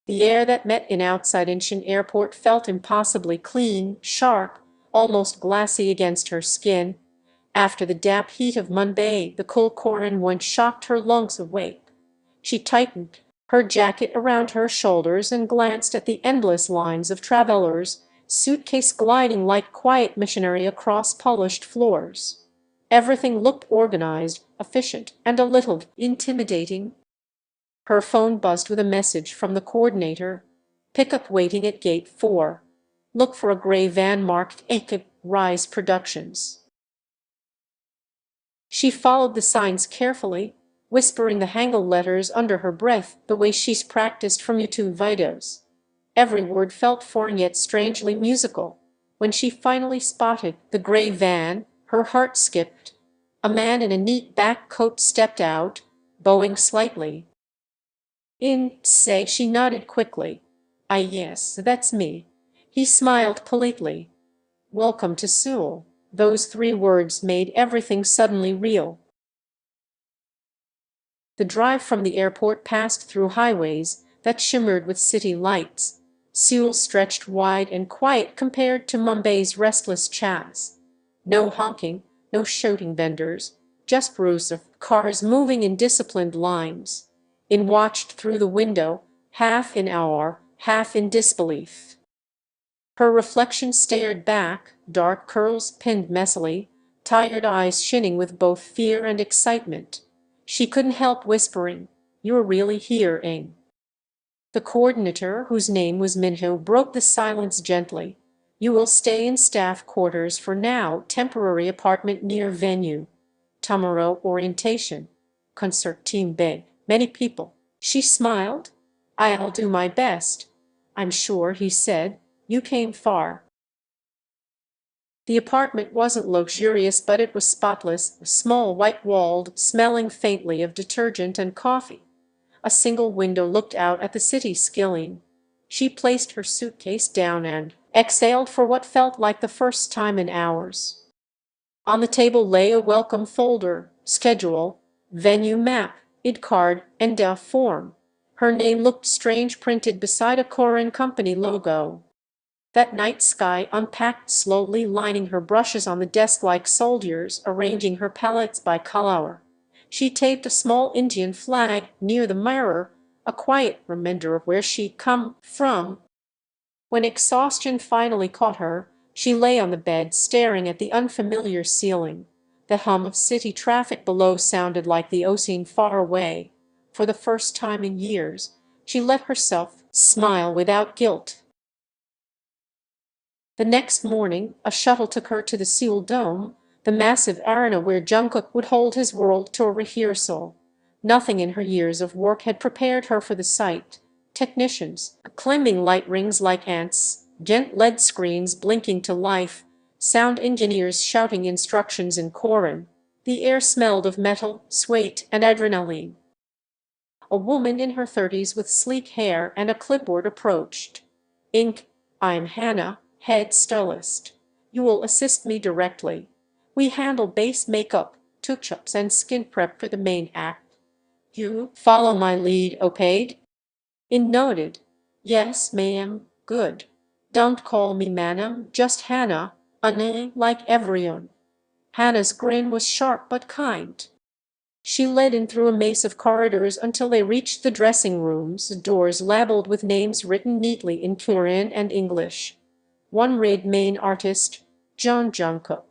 The air that met in outside Incheon airport felt impossibly clean, sharp, almost glassy against her skin. After the damp heat of Mumbai, the cool Korean wind shocked her lungs awake. She tightened her jacket around her shoulders and glanced at the endless lines of travelers, suitcase gliding like quiet missionary across polished floors. Everything looked organized, efficient, and a little intimidating. Her phone buzzed with a message from the coordinator. Pickup waiting at gate 4. Look for a gray van marked AK Rise Productions. She followed the signs carefully, whispering the Hangul letters under her breath the way she's practiced from YouTube videos. Every word felt foreign yet strangely musical. When she finally spotted the gray van, her heart skipped. A man in a neat back coat stepped out, bowing slightly. She nodded quickly. "Ah, yes, that's me." He smiled politely. "Welcome to Seoul." Those three words made everything suddenly real. The drive from the airport passed through highways that shimmered with city lights. Seoul stretched wide and quiet compared to Mumbai's restless chats. No honking, no shouting vendors, just rows of cars moving in disciplined lines. In watched through the window, half in awe, half in disbelief. Her reflection stared back, dark curls pinned messily, tired eyes shining with both fear and excitement. She couldn't help whispering, "You're really here, Ing." The coordinator, whose name was Minho, broke the silence gently. "You will stay in staff quarters for now, temporary apartment near venue. Tomorrow orientation. Concert team big, many people." She smiled. "I'll do my best." "I'm sure," he said. "You came far." The apartment wasn't luxurious, but it was spotless, small, white-walled, smelling faintly of detergent and coffee. A single window looked out at the city skyline. She placed her suitcase down and exhaled for what felt like the first time in hours. On the table lay a welcome folder, schedule, venue map, ID card, and DA form. Her name looked strange printed beside a Korean company logo. That night sky unpacked slowly, lining her brushes on the desk like soldiers, arranging her palettes by color. She taped a small Indian flag near the mirror, a quiet reminder of where she'd come from. When exhaustion finally caught her, she lay on the bed staring at the unfamiliar ceiling. The hum of city traffic below sounded like the ocean far away. For the first time in years, she let herself smile without guilt. The next morning, a shuttle took her to the Seoul Dome, the massive arena where Jungkook would hold his world tour rehearsal. Nothing in her years of work had prepared her for the sight. Technicians, climbing light rings like ants, gent LED screens blinking to life, sound engineers shouting instructions in Korean. The air smelled of metal, sweat, and adrenaline. A woman in her 30s with sleek hair and a clipboard approached. "Inc. I'm Hannah, head stylist. You will assist me directly. We handle base makeup, touch-ups, and skin prep for the main act. You follow my lead, opaid?" In noted. "Yes, ma'am. Good. Don't call me madam, just Hannah, a name like everyone." Hannah's grin was sharp but kind. She led in through a maze of corridors until they reached the dressing rooms, doors labeled with names written neatly in Korean and English. One read main artist, Jungkook.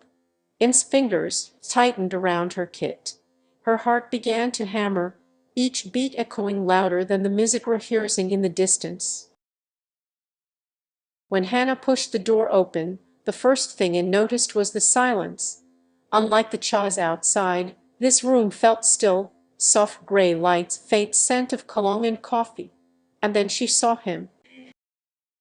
In's fingers tightened around her kit. Her heart began to hammer, each beat echoing louder than the music rehearsing in the distance. When Hannah pushed the door open, the first thing In noticed was the silence. Unlike the chas outside, this room felt still, soft gray lights, faint scent of cologne and coffee. And then she saw him.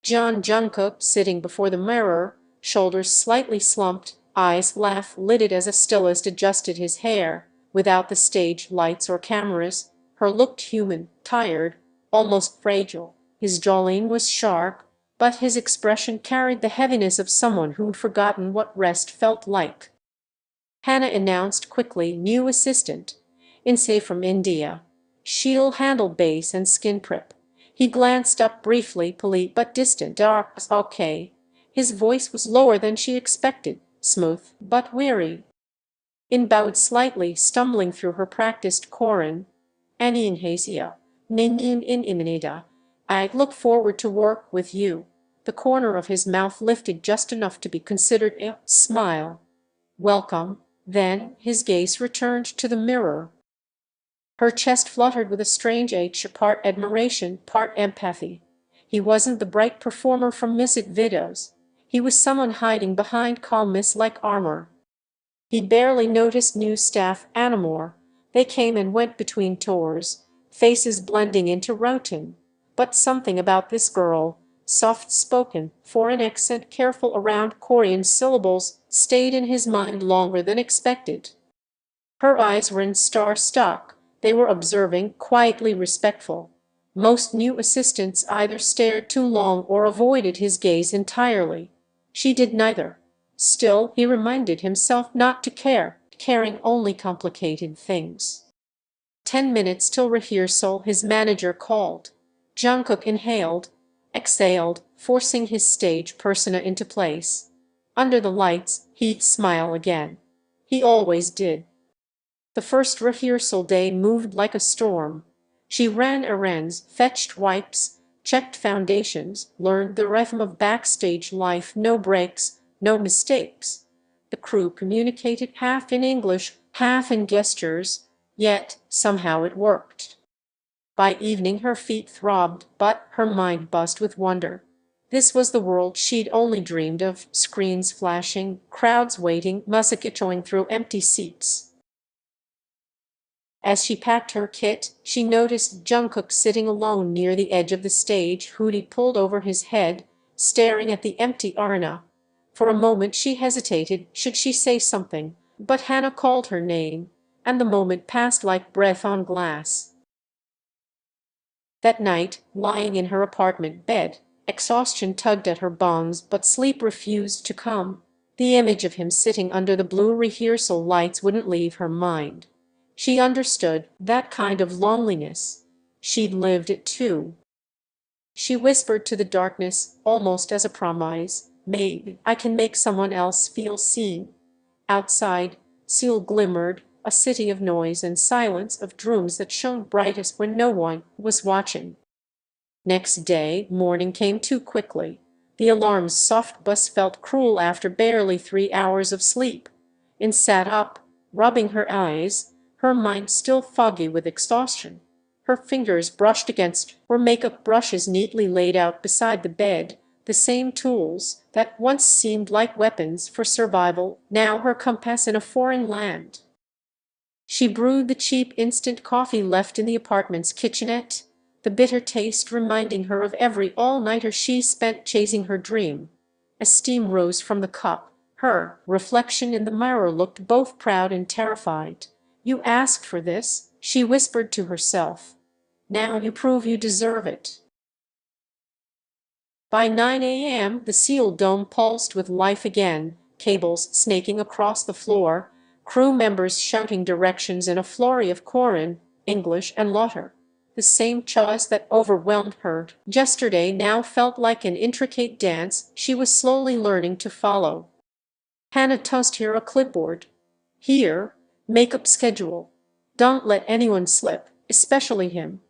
Jungkook sitting before the mirror, shoulders slightly slumped, eyes laugh-lidded as a stylist adjusted his hair, without the stage lights or cameras. Her looked human, tired, almost fragile. His jawline was sharp, but his expression carried the heaviness of someone who'd forgotten what rest felt like. Hannah announced quickly, "New assistant. Inse from India. She'll handle base and skin prep." He glanced up briefly, polite but distant. Okay. His voice was lower than she expected, smooth but weary. In bowed slightly, stumbling through her practiced Korean. Aninhasia. Ningin in iminida. I look forward to work with you. The corner of his mouth lifted just enough to be considered a smile. Welcome. Then his gaze returned to the mirror. Her chest fluttered with a strange ache, part admiration, part empathy. He wasn't the bright performer from music videos. He was someone hiding behind calmness like armor. He barely noticed new staff anymore. They came and went between tours, faces blending into routine. But something about this girl, soft-spoken, foreign accent, careful around Korean syllables, stayed in his mind longer than expected. Her eyes were in star-stuck. They were observing, quietly respectful. Most new assistants either stared too long or avoided his gaze entirely. She did neither. Still, he reminded himself not to care, caring only complicated things. 10 minutes till rehearsal, his manager called. Jungkook inhaled, exhaled, forcing his stage persona into place. Under the lights, he'd smile again. He always did. The first rehearsal day moved like a storm. She ran errands, fetched wipes, checked foundations, learned the rhythm of backstage life, no breaks, no mistakes. The crew communicated half in English, half in gestures, yet somehow it worked. By evening her feet throbbed, but her mind buzzed with wonder. This was the world she'd only dreamed of, screens flashing, crowds waiting, music echoing through empty seats. As she packed her kit, she noticed Jungkook sitting alone near the edge of the stage, hoodie pulled over his head, staring at the empty arena. For a moment she hesitated, should she say something, but Hannah called her name, and the moment passed like breath on glass. That night, lying in her apartment bed, exhaustion tugged at her bonds but sleep refused to come. The image of him sitting under the blue rehearsal lights wouldn't leave her mind. She understood that kind of loneliness. She'd lived it too. She whispered to the darkness, almost as a promise, maybe I can make someone else feel seen. Outside, Seoul glimmered, a city of noise and silence, of rooms that shone brightest when no one was watching. Next day, morning came too quickly. The alarm's soft buzz felt cruel after barely 3 hours of sleep. And sat up, rubbing her eyes, her mind still foggy with exhaustion. Her fingers brushed against her makeup brushes neatly laid out beside the bed, the same tools that once seemed like weapons for survival, now her compass in a foreign land. She brewed the cheap instant coffee left in the apartment's kitchenette, the bitter taste reminding her of every all-nighter she spent chasing her dream. As steam rose from the cup, her reflection in the mirror looked both proud and terrified. You asked for this, she whispered to herself. Now you prove you deserve it. By 9 a.m. the sealed dome pulsed with life again, cables snaking across the floor, crew members shouting directions in a flurry of Korean, English, and Laughter. The same chaos that overwhelmed her yesterday now felt like an intricate dance she was slowly learning to follow. Hannah tossed her a clipboard. Here, makeup schedule. Don't let anyone slip, especially him.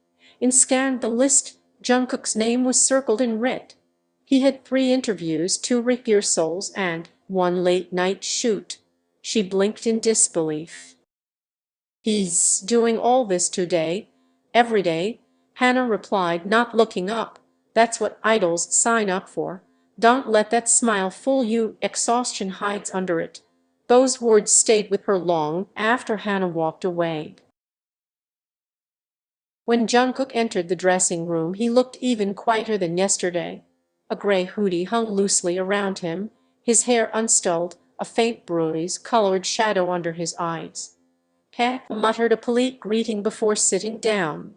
In scanned the list, Jungkook's name was circled in red. He had 3 interviews, 2 rehearsals, and 1 late-night shoot. She blinked in disbelief. He's doing all this today, every day, Hannah replied, not looking up. That's what idols sign up for. Don't let that smile fool you, exhaustion hides under it. Those words stayed with her long after Hannah walked away. When Jungkook entered the dressing room, he looked even quieter than yesterday. A gray hoodie hung loosely around him, his hair unstyled, a faint bruise-colored shadow under his eyes. He muttered a polite greeting before sitting down.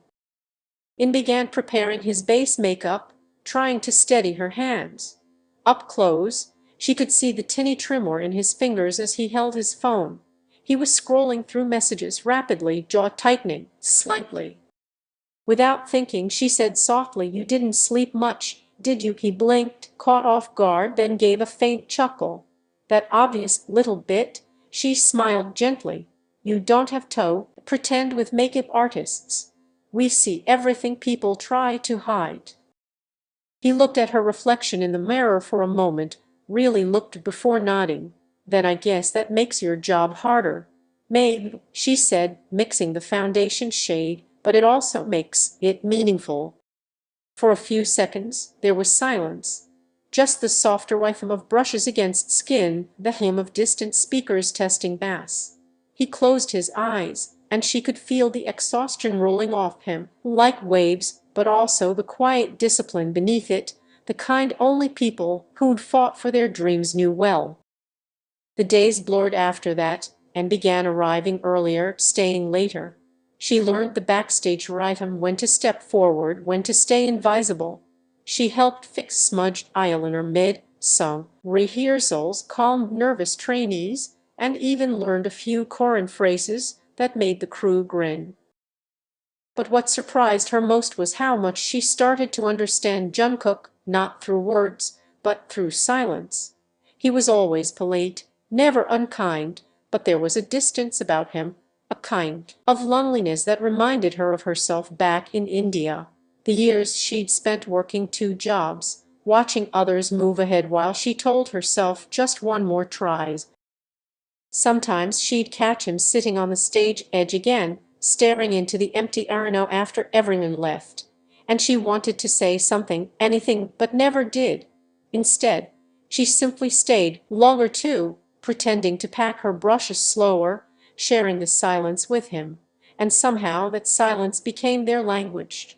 In began preparing his base makeup, trying to steady her hands. Up close, she could see the tiny tremor in his fingers as he held his phone. He was scrolling through messages rapidly, jaw tightening slightly. Without thinking, she said softly, "You didn't sleep much, did you?" He blinked, caught off guard, then gave a faint chuckle. "That obvious little bit." She smiled gently. "You don't have to pretend with makeup artists. We see everything people try to hide." He looked at her reflection in the mirror for a moment, really looked before nodding. "Then I guess that makes your job harder." "Maybe," she said, mixing the foundation shade, "but it also makes it meaningful." For a few seconds there was silence. Just the softer rhythm of brushes against skin, the hum of distant speakers testing bass. He closed his eyes, and she could feel the exhaustion rolling off him like waves, but also the quiet discipline beneath it, the kind only people who'd fought for their dreams knew well. The days blurred after that, and began arriving earlier, staying later. She learned the backstage rhythm, when to step forward, when to stay invisible. She helped fix smudged eyeliner mid-song rehearsals, calmed nervous trainees, and even learned a few foreign phrases that made the crew grin. But what surprised her most was how much she started to understand Jungkook, not through words, but through silence. He was always polite, never unkind, but there was a distance about him, a kind of loneliness that reminded her of herself back in India. The years she'd spent working two jobs, watching others move ahead while she told herself just one more try. Sometimes she'd catch him sitting on the stage edge again, staring into the empty arena after everyone left. And she wanted to say something, anything, but never did. Instead, she simply stayed longer too, pretending to pack her brushes slower, sharing the silence with him. And somehow that silence became their language.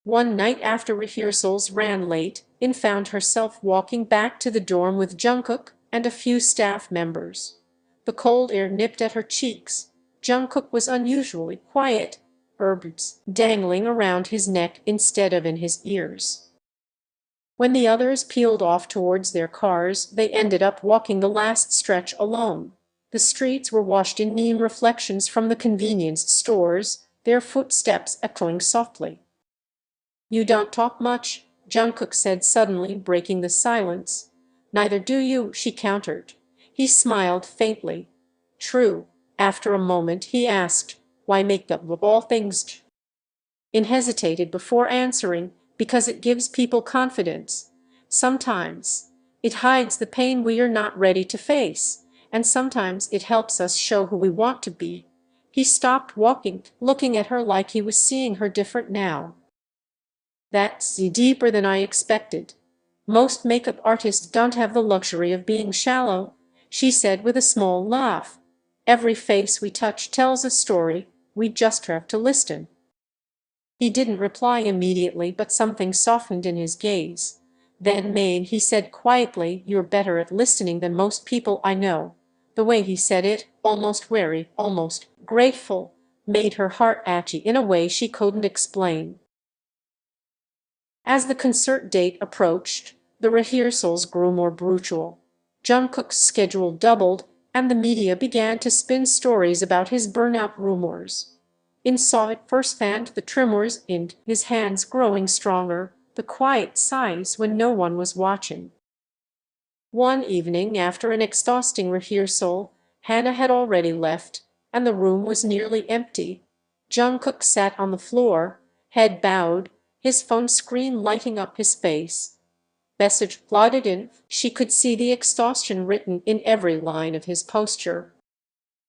One night after rehearsals ran late, In found herself walking back to the dorm with Jungkook and a few staff members. The cold air nipped at her cheeks. Jungkook was unusually quiet, herbs dangling around his neck instead of in his ears. When the others peeled off towards their cars, they ended up walking the last stretch alone. The streets were washed in neon reflections from the convenience stores, their footsteps echoing softly. "You don't talk much," Jungkook said suddenly, breaking the silence. "Neither do you," she countered. He smiled faintly. "True." After a moment he asked, "Why make up of all things?" In hesitated before answering, "Because it gives people confidence. Sometimes it hides the pain we are not ready to face, and sometimes it helps us show who we want to be." He stopped walking, looking at her like he was seeing her different now. "That's deeper than I expected. Most makeup artists don't have the luxury of being shallow," she said with a small laugh. "Every face we touch tells a story, we just have to listen." He didn't reply immediately, but something softened in his gaze. "Then, Maine," he said quietly, "you're better at listening than most people I know." The way he said it, almost wary, almost grateful, made her heart achy in a way she couldn't explain. As the concert date approached, the rehearsals grew more brutal. Jungkook's schedule doubled, and the media began to spin stories about his burnout rumors. In saw it firsthand, the tremors in his hands growing stronger, the quiet sighs when no one was watching. One evening, after an exhausting rehearsal, Hannah had already left, and the room was nearly empty. Jungkook sat on the floor, head bowed, his phone screen lighting up his face. Message flooded in. She could see the exhaustion written in every line of his posture.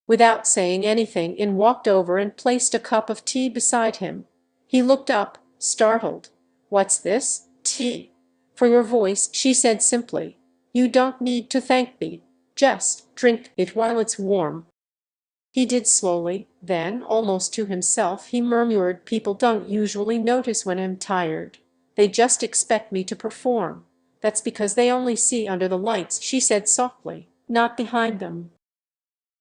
Without saying anything, In walked over and placed a cup of tea beside him. He looked up, startled. "What's this?" "Tea. For your voice," she said simply. "You don't need to thank me. Just drink it while it's warm." He did slowly, then, almost to himself, he murmured, "People don't usually notice when I'm tired. They just expect me to perform." "That's because they only see under the lights," she said softly, "not behind them."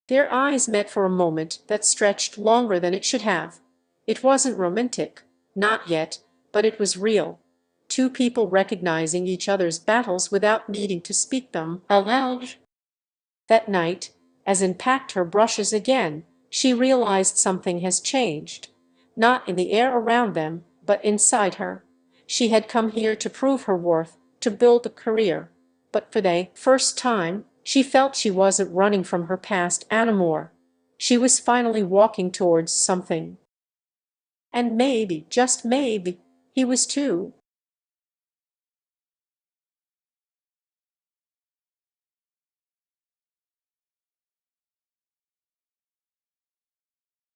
Their eyes met for a moment that stretched longer than it should have. It wasn't romantic, not yet, but it was real. Two people recognizing each other's battles without needing to speak them aloud. That night, as In packed her brushes again, she realized something has changed. not in the air around them, but inside her. She had come here to prove her worth, to build a career. But for the first time, she felt she wasn't running from her past anymore. She was finally walking towards something. And maybe, just maybe, he was too.